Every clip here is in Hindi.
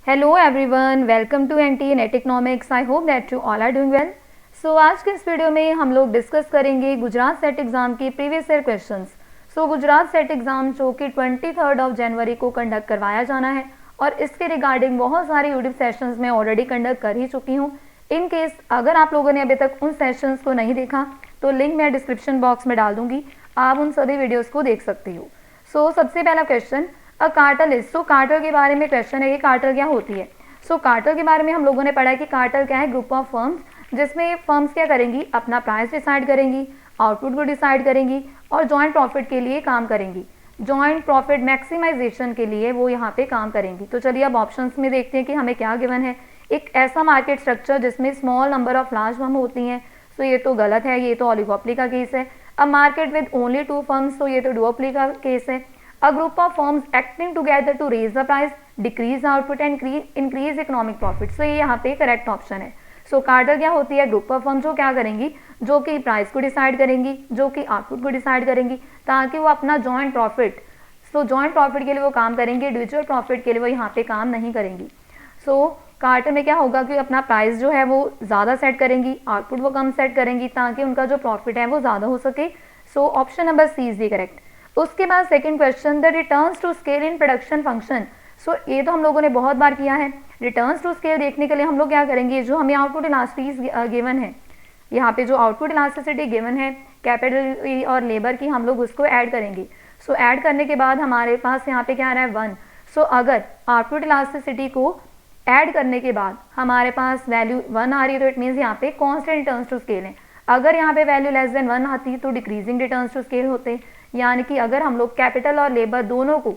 Hello everyone, welcome to NT Net Economics. I hope that you all are doing well. So आज के इस वीडियो में हम लोग डिस्कस करेंगे गुजरात सेट एग्जाम के previous year questions. Gujarat set exam जो कि 23 जनवरी को कंडक्ट करवाया जाना है और इसके रिगार्डिंग बहुत सारे यूट्यूब सेशंस में ऑलरेडी कंडक्ट कर ही चुकी हूँ। इन केस अगर आप लोगों ने अभी तक उन सेशंस को नहीं देखा तो लिंक मैं डिस्क्रिप्शन बॉक्स में डाल दूंगी, आप उन सभी वीडियोज़ को देख सकती हो। सबसे पहला question, a cartel is. Cartel के बारे में क्वेश्चन है कि कार्टेल क्या होती है। कार्टेल के बारे में हम लोगों ने पढ़ा है कि कार्टेल क्या है, ग्रुप ऑफ फर्म्स जिसमें फर्म्स क्या करेंगी, अपना प्राइस डिसाइड करेंगी, आउटपुट को डिसाइड करेंगी और जॉइंट प्रॉफिट के लिए काम करेंगी। जॉइंट प्रॉफिट मैक्सिमाइजेशन के लिए वो यहाँ पे काम करेंगी। तो चलिए अब ऑप्शंस में देखते हैं कि हमें क्या गिवन है। एक ऐसा मार्केट स्ट्रक्चर जिसमें small number of large firm होती हैं, ये तो गलत है, ये तो ओलिगोपोली का केस है। अब मार्केट विद ओनली 2 फर्म्स, तो ये तो डुओपोली का केस है। A group of firms acting together to raise the price, decrease output and increase economic profit. ये यहाँ पे करेक्ट ऑप्शन है। कार्टेल क्या होती है, ग्रुप ऑफ फर्म जो क्या करेंगी, जो कि प्राइस को डिसाइड करेंगी, जो कि आउटपुट को डिसाइड करेंगी, ताकि वो अपना जॉइंट प्रॉफिट जॉइंट प्रॉफिट के लिए वो काम करेंगे, इंडिविजुअल प्रॉफिट के लिए वो यहाँ पे काम नहीं करेंगी। कार्टेल में क्या होगा कि अपना प्राइस जो है वो ज़्यादा सेट करेंगी, आउटपुट वो कम सेट करेंगी, ताकि उनका जो प्रॉफिट है वो ज़्यादा हो सके। Option number C is the correct. उसके बाद second question, the returns to scale in production function. ये तो हम लोगों ने बहुत बार किया है। रिटर्न्स टू स्केल देखने के लिए हम लोग क्या करेंगे, जो हमें आउटपुट इलास्टिसिटी गिवन है, यहाँ पे जो आउटपुट इलास्टिसिटी गिवन है कैपिटल और लेबर की, हम लोग उसको ऐड करेंगे। ऐड करने के बाद हमारे पास यहाँ पे क्या आ रहा है 1। अगर आउटपुट इलास्टिसिटी को ऐड करने के बाद हमारे पास वैल्यू 1 आ रही है तो इट मीन्स यहाँ पे कॉन्स्टेंट रिटर्न्स टू स्केल है। अगर यहाँ पे वैल्यू लेस देन 1 आती तो डिक्रीजिंग रिटर्न्स टू स्केल होते, यानी कि अगर हम लोग कैपिटल और लेबर दोनों को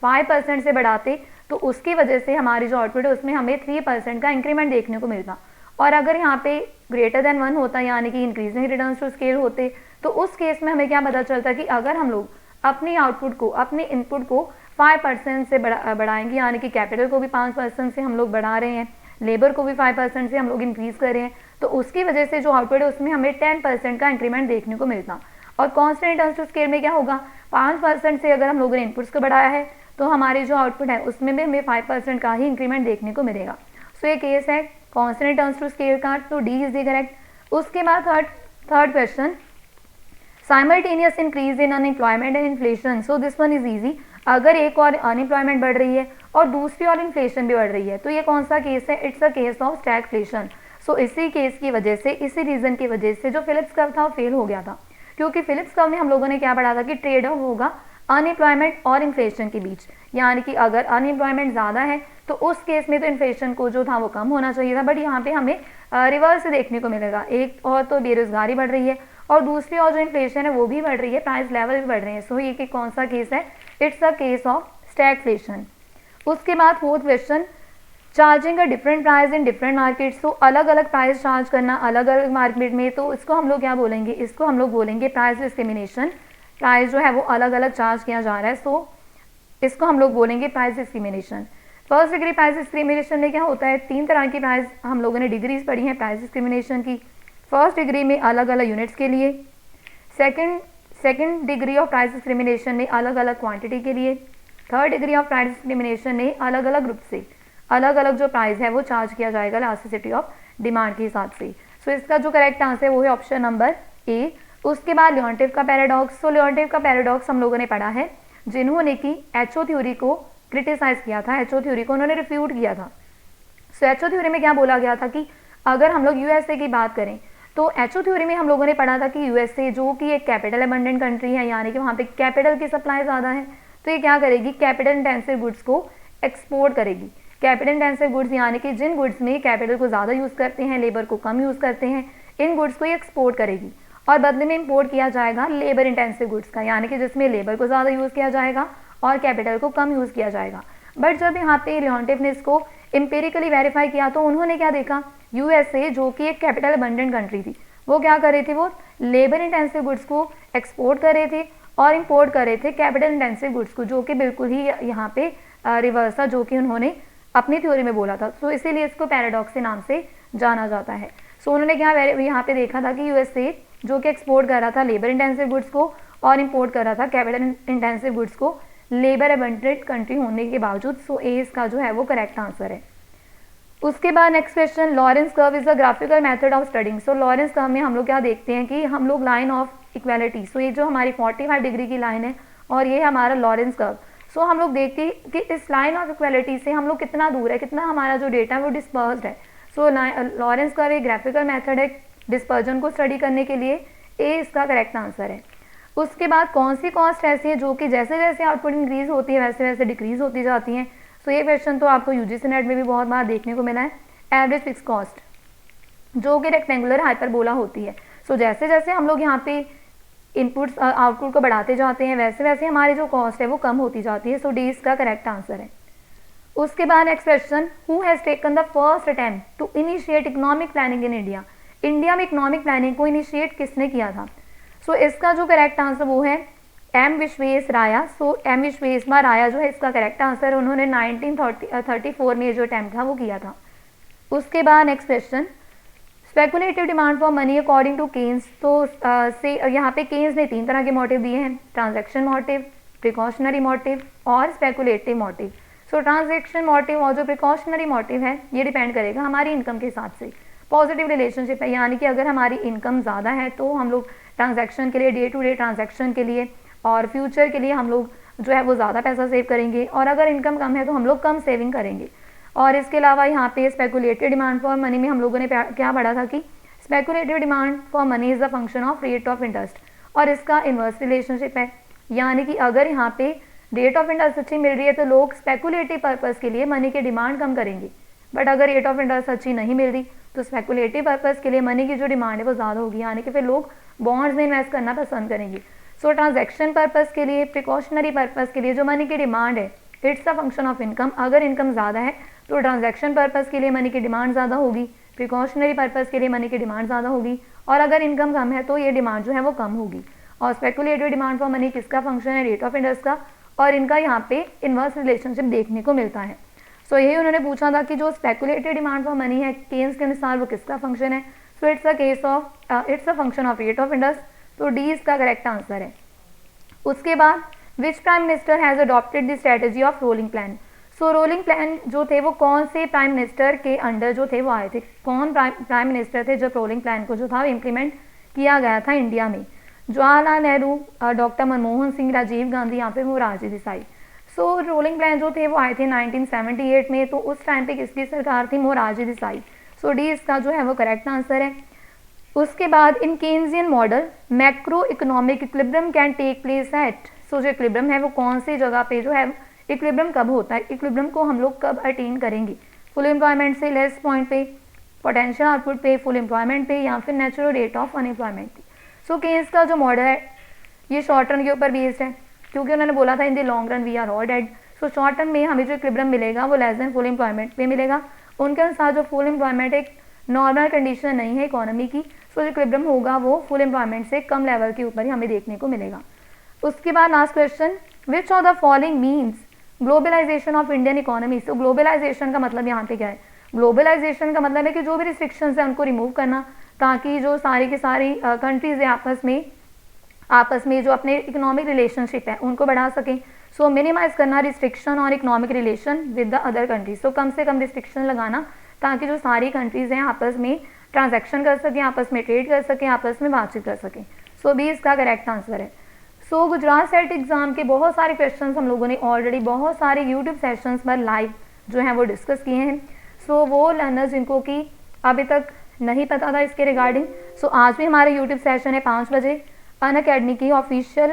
5% से बढ़ाते तो उसकी वजह से हमारी जो आउटपुट है उसमें हमें 3% का इंक्रीमेंट देखने को मिलता। और अगर यहाँ पे ग्रेटर देन 1 होता, यानी कि इंक्रीजिंग रिटर्न्स टू स्केल होते, तो उस केस में हमें क्या पता चलता कि अगर हम लोग अपनी आउटपुट को, अपने इनपुट को 5% से बढ़ाएंगे, यानी कि कैपिटल को भी 5% से हम लोग बढ़ा रहे हैं, लेबर को भी 5% से हम लोग इंक्रीज कर रहे हैं, तो उसकी वजह से जो आउटपुट है उसमें हमें 10% का इंक्रीमेंट देखने को मिलता। और कांस्टेंट रिटर्न्स टू स्केल में क्या होगा, 5% से अगर हम लोगों ने इनपुट्स को बढ़ाया है तो हमारी जो आउटपुट है उसमें भी हमें 5% का ही इंक्रीमेंट देखने को मिलेगा। ये केस है कांस्टेंट रिटर्न्स टू स्केल का, तो डी इज द करेक्ट। उसके बाद third question, simultaneous increase in unemployment and inflation. This one is easy. अगर एक और अनएम्प्लॉयमेंट बढ़ रही है और दूसरी और इन्फ्लेशन भी बढ़ रही है तो ये कौन सा केस है, it's a case of stagflation. इसी केस की वजह से, इसी रीजन की वजह से जो फिलिप्स कर्व था वो फेल हो गया था, क्योंकि फिलिप्स कर्व में हम लोगों ने क्या पढ़ा था कि ट्रेड ऑफ होगा अनएम्प्लॉयमेंट और इन्फ्लेशन के बीच, यानी कि अगर अनएम्प्लॉयमेंट ज़्यादा है तो उस केस में तो इन्फ्लेशन को जो था वो कम होना चाहिए था, बट यहाँ पे हमें रिवर्स देखने को मिलेगा। एक और तो बेरोजगारी बढ़ रही है और दूसरी और जो इन्फ्लेशन है वो भी बढ़ रही है, प्राइस लेवल भी बढ़ रहे हैं। ये कौन सा केस है, it's a case of stagflation. उसके बाद fourth question, charging a different price in different markets. अलग अलग प्राइस चार्ज करना अलग अलग मार्केट में, तो इसको हम लोग क्या बोलेंगे, इसको हम लोग बोलेंगे प्राइस डिस्क्रिमिनेशन। प्राइस जो है वो अलग अलग चार्ज किया जा रहा है, इसको हम लोग बोलेंगे price discrimination. First degree price discrimination में क्या होता है, 3 तरह की प्राइस हम लोगों ने डिग्रीज पढ़ी हैं प्राइस डिस्क्रिमिनेशन की। फर्स्ट डिग्री में अलग अलग यूनिट्स के लिए, second degree of price discrimination में अलग अलग क्वांटिटी के लिए, third degree of price discrimination में अलग अलग ग्रुप से अलग अलग जो प्राइस है वो चार्ज किया जाएगा इलास्टिसिटी ऑफ डिमांड के हिसाब से। इसका जो करेक्ट आंसर है वो है ऑप्शन नंबर ए। उसके बाद लियोन्टिफ का पैराडॉक्स। लियोन्टिफ का पैराडॉक्स हम लोगों ने पढ़ा है, जिन्होंने कि एचओ थ्योरी को क्रिटिसाइज किया था, एचओ थ्योरी को उन्होंने रिफ्यूट किया था। एचओ थ्योरी में क्या बोला गया था कि अगर हम लोग यूएसए की बात करें तो एचओ थ्योरी में हम लोगों ने पढ़ा था कि यूएसए जो कि एक कैपिटल अबंडेंट कंट्री है, यानी कि वहाँ पे कैपिटल की सप्लाई ज़्यादा है, तो ये क्या करेगी, कैपिटल इंटेंसिव गुड्स को एक्सपोर्ट करेगी। कैपिटल इंटेंसिव गुड्स यानी कि जिन गुड्स में कैपिटल को ज़्यादा यूज़ करते हैं, लेबर को कम यूज़ करते हैं, इन गुड्स को ये एक्सपोर्ट करेगी। और बदले में इंपोर्ट किया जाएगा लेबर इंटेंसिव गुड्स का, यानी कि जिसमें लेबर को ज़्यादा यूज़ किया जाएगा और कैपिटल को कम यूज़ किया जाएगा। बट जब यहाँ पे लियोन्टिफ ने इसको एम्पेरिकली वेरीफाई किया तो उन्होंने क्या देखा, यूएसए जो कि एक कैपिटल अबंडेंट कंट्री थी, वो क्या कर रही थी, वो लेबर इंटेंसिव गुड्स को एक्सपोर्ट कर रहे थे और इंपोर्ट कर रहे थे कैपिटल इंटेंसिव गुड्स को, जो कि बिल्कुल ही यहाँ पे रिवर्स था जो कि उन्होंने अपनी थ्योरी में बोला था। इसीलिए इसको पैराडॉक्स के नाम से जाना जाता है। उन्होंने क्या यहाँ पे देखा था कि यूएसए जो कि एक्सपोर्ट कर रहा था लेबर इंटेंसिव गुड्स को और इंपोर्ट कर रहा था कैपिटल इंटेंसिव गुड्स को, लेबर अबंडेंट कंट्री होने के बावजूद। सो ए इसका जो है वो करेक्ट आंसर है। उसके बाद next question, Lawrence curve is a graphical method of studying. So Lawrence curve में हम लोग क्या देखते हैं कि हम लोग लाइन ऑफ इक्वालिटी, सो ये जो हमारी 45 डिग्री की लाइन है और ये हमारा लॉरेंस कर्व। सो हम लोग देखते हैं कि इस लाइन ऑफ इक्वालिटी से हम लोग कितना दूर है, कितना हमारा जो डेटा है वो डिस्पर्स्ड है। सो लॉरेंस कर्व एक ग्राफिकल मेथड है डिस्पर्जन को स्टडी करने के लिए। ए इसका करेक्ट आंसर है। उसके बाद कौन सी कॉस्ट ऐसी है जो कि जैसे जैसे आउटपुट इंक्रीज होती है वैसे वैसे डिक्रीज होती जाती हैं। सो ये क्वेश्चन तो आपको यूजीसी नेट में भी बहुत बार देखने को मिला है। एवरेज फिक्स कॉस्ट जो कि रेक्टेंगुलर हाइपरबोला होती है। सो जैसे जैसे हम लोग यहाँ पे इनपुट्स आउटपुट को बढ़ाते जाते हैं वैसे वैसे हमारी जो कॉस्ट है वो कम होती जाती है। सो डी इसका करेक्ट आंसर है। उसके बाद next question, who has taken the first attempt to initiate economic planning in India. India में इकोनॉमिक प्लानिंग को इनिशिएट किसने किया था। सो इसका जो करेक्ट आंसर वो है एम विश्वेश्वराया। सो एम विश्वेश्वराया जो है इसका करेक्ट आंसर, उन्होंने 1934 में जो अटेम्प्ट था वो किया था। उसके बाद next question, speculative demand for money according to Keynes. तो से यहाँ पे केन्स ने 3 तरह के मोटिव दिए हैं, ट्रांजैक्शन मोटिव, प्रिकॉशनरी मोटिव और स्पेकुलेटिव मोटिव। सो ट्रांजैक्शन मोटिव और जो प्रिकॉशनरी मोटिव है ये डिपेंड करेगा हमारी इनकम के हिसाब से। पॉजिटिव रिलेशनशिप है, यानी कि अगर हमारी इनकम ज़्यादा है तो हम लोग ट्रांजैक्शन के लिए, डे टू डे ट्रांजैक्शन के लिए और फ्यूचर के लिए हम लोग जो है वो ज़्यादा पैसा सेव करेंगे, और अगर इनकम कम है तो हम लोग कम सेविंग करेंगे। और इसके अलावा यहाँ पे स्पेकुलेटिव डिमांड फॉर मनी में हम लोगों ने क्या पढ़ा था कि speculative demand for money is the function of rate of interest, और इसका इन्वर्स रिलेशनशिप है, यानी कि अगर यहाँ पे रेट ऑफ इंटरेस्ट अच्छी मिल रही है तो लोग स्पेकुलेटिव पर्पज़ के लिए मनी की डिमांड कम करेंगे, बट अगर रेट ऑफ इंटरेस्ट अच्छी नहीं मिल रही तो स्पेकुलेटिव पर्पज़ के लिए मनी की जो डिमांड है वो ज़्यादा होगी, यानी कि फिर लोग बॉन्ड्स में इन्वेस्ट करना पसंद करेंगे। सो ट्रांजैक्शन पर्पज़ के लिए, प्रिकॉशनरी पर्पज़ के लिए जो मनी की डिमांड है it's a function of income. अगर इनकम ज़्यादा है तो ट्रांजैक्शन पर्पज़ के लिए मनी की डिमांड ज़्यादा होगी, प्रिकॉशनरी पर्पज़ के लिए मनी की डिमांड ज़्यादा होगी, और अगर इनकम कम है तो ये डिमांड जो है वो कम होगी। और स्पेकुलेटिव डिमांड फॉर मनी किसका फंक्शन है, रेट ऑफ इंटरेस्ट का, और इनका यहाँ पे इन्वर्स रिलेशनशिप देखने को मिलता है। सो यही उन्होंने पूछा था कि जो स्पेकुलेटिव डिमांड फॉर मनी है केन्स के अनुसार वो किसका फंक्शन है। So it's a function of rate of interest. तो डी इसका करेक्ट आंसर है। उसके बाद which prime minister has adopted the strategy of rolling plan. So rolling plan जो थे वो कौन से प्राइम मिनिस्टर के अंडर जो थे वो आए थे, कौन प्राइम मिनिस्टर थे जब रोलिंग प्लान को जो था इम्प्लीमेंट किया गया था इंडिया में। जवाहरलाल नेहरू, डॉक्टर मनमोहन सिंह, राजीव गांधी, यहाँ पे मोरारजी देसाई। सो रोलिंग प्लान जो थे वो आए थे 1978 में, तो उस टाइम पे किसकी सरकार थी, मोरारजी देसाई। सो डी इसका जो है वो करेक्ट आंसर है। उसके बाद in Keynesian model macro economic equilibrium can take place at. So जो इक्विलिब्रियम है वो कौन सी जगह पे जो है, इक्विलिब्रियम कब होता है, इक्विलिब्रियम को हम लोग कब अटेन करेंगे, फुल एम्प्लॉयमेंट से लेस पॉइंट पे, पोटेंशियल आउटपुट पे, फुल एम्प्लॉयमेंट पे, या फिर नेचुरल रेट ऑफ अनएम्प्लॉयमेंट पे। सो केन्स का जो मॉडल है ये शॉर्ट टर्म के ऊपर बेस्ड है, क्योंकि उन्होंने बोला था in the long run we are all dead. So short term में हमें जो इक्विलिब्रियम मिलेगा वो लेस देन फुल एम्प्लॉयमेंट पे मिलेगा। उनके अनुसार जो फुल एम्प्लॉयमेंट एक नॉर्मल कंडीशन नहीं है इकोनॉमी की, सो जो इक्विलिब्रियम होगा वो फुल एम्प्लॉयमेंट से कम लेवल के ऊपर ही हमें देखने को मिलेगा। उसके बाद last question, which of the following means globalisation of Indian economy. So globalisation का मतलब यहाँ पे क्या है, ग्लोबलाइजेशन का मतलब है कि जो भी रिस्ट्रिक्शंस है उनको रिमूव करना, ताकि जो सारी की सारी कंट्रीज है आपस में जो अपने इकोनॉमिक रिलेशनशिप है उनको बढ़ा सकें। सो मिनिमाइज करना रिस्ट्रिक्शन और economic relation with the other countries. So कम से कम रिस्ट्रिक्शन लगाना ताकि जो सारी कंट्रीज हैं आपस में ट्रांजैक्शन कर सकें, आपस में ट्रेड कर सकें, आपस में बातचीत कर सकें। सो बी इसका करेक्ट आंसर है। सो गुजरात सेट एग्जाम के बहुत सारे क्वेश्चंस हम लोगों ने ऑलरेडी बहुत सारे यूट्यूब सेशंस पर लाइव जो हैं वो डिस्कस किए हैं। सो वो लर्नर्स जिनको कि अभी तक नहीं पता था इसके रिगार्डिंग, सो आज भी हमारे यूट्यूब सेशन है 5 बजे अनअकैडमी की ऑफिशियल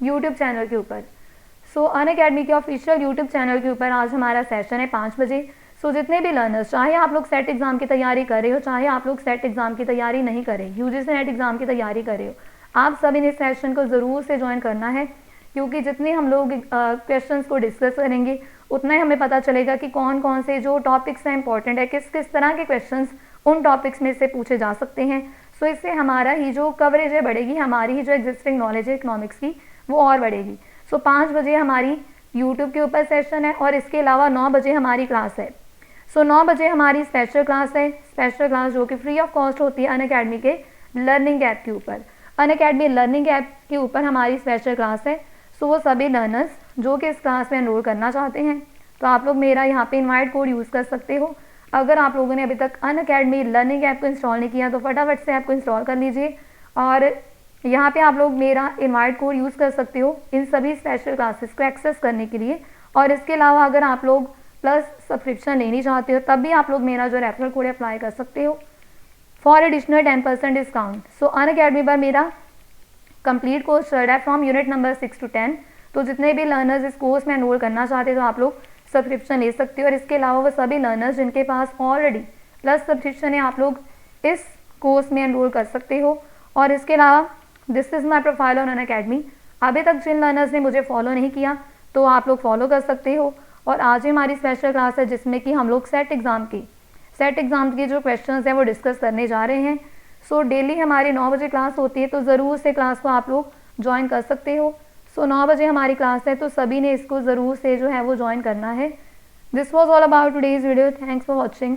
यूट्यूब चैनल के ऊपर। सो अनअकैडमी के ऑफिशियल यूट्यूब चैनल के ऊपर आज हमारा सेशन है 5 बजे। सो जितने भी लर्नर्स, चाहे आप लोग सेट एग्जाम की तैयारी कर रहे हो, चाहे आप लोग सेट एग्जाम की तैयारी नहीं कर रहे, यूजीसी नेट एग्जाम की तैयारी कर रहे हो, आप सभी ने इस सेशन को ज़रूर से ज्वाइन करना है, क्योंकि जितने हम लोग क्वेश्चंस को डिस्कस करेंगे उतना ही हमें पता चलेगा कि कौन कौन से जो टॉपिक्स हैं इंपॉर्टेंट है, किस किस तरह के क्वेश्चंस उन टॉपिक्स में से पूछे जा सकते हैं। सो इससे हमारा ही जो कवरेज है बढ़ेगी, हमारी ही जो एग्जिस्टिंग नॉलेज है इकोनॉमिक्स की वो और बढ़ेगी। सो 5 बजे हमारी यूट्यूब के ऊपर सेशन है, और इसके अलावा 9 बजे हमारी क्लास है। सो 9 बजे हमारी स्पेशल क्लास है, स्पेशल क्लास जो कि फ्री ऑफ कॉस्ट होती है अनअकैडमी के लर्निंग ऐप के ऊपर। अनअकैडमी लर्निंग ऐप के ऊपर हमारी स्पेशल क्लास है। सो वो सभी लर्नर्स जो कि इस क्लास में एनरोल करना चाहते हैं, तो आप लोग मेरा यहाँ पे इनवाइट कोड यूज़ कर सकते हो। अगर आप लोगों ने अभी तक अनअकैडमी लर्निंग ऐप को इंस्टॉल नहीं किया तो फटाफट से ऐप को इंस्टॉल कर लीजिए, और यहाँ पे आप लोग मेरा इनवाइट कोड यूज़ कर सकते हो इन सभी स्पेशल क्लासेस को एक्सेस करने के लिए। और इसके अलावा अगर आप लोग प्लस सब्सक्रिप्शन लेनी चाहते हो तब भी आप लोग मेरा जो रेफरल कोड अप्लाई कर सकते हो for additional 10% discount. So Unacademy पर मेरा कंप्लीट कोर्स चल रहा है फ्रॉम यूनिट नंबर 6 to 10। तो जितने भी लर्नर्स इस कोर्स में एनरोल करना चाहते हो तो आप लोग सब्सक्रिप्शन ले सकते हो, और इसके अलावा वो सभी लर्नर्स जिनके पास ऑलरेडी प्लस सब्सक्रिप्शन है आप लोग इस कोर्स में एनरोल कर सकते हो। और इसके अलावा this is my profile on Unacademy. अभी तक जिन लर्नर्स ने मुझे फॉलो नहीं किया तो आप लोग फॉलो कर सकते हो। और आज ही हमारी स्पेशल क्लास है जिसमें कि हम लोग सेट एग्ज़ाम की जो क्वेश्चंस हैं वो डिस्कस करने जा रहे हैं। सो डेली हमारी 9 बजे क्लास होती है, तो ज़रूर से क्लास को आप लोग ज्वाइन कर सकते हो। सो 9 बजे हमारी क्लास है, तो सभी ने इसको ज़रूर से जो है वो ज्वाइन करना है। This was all about today's video. Thanks for watching.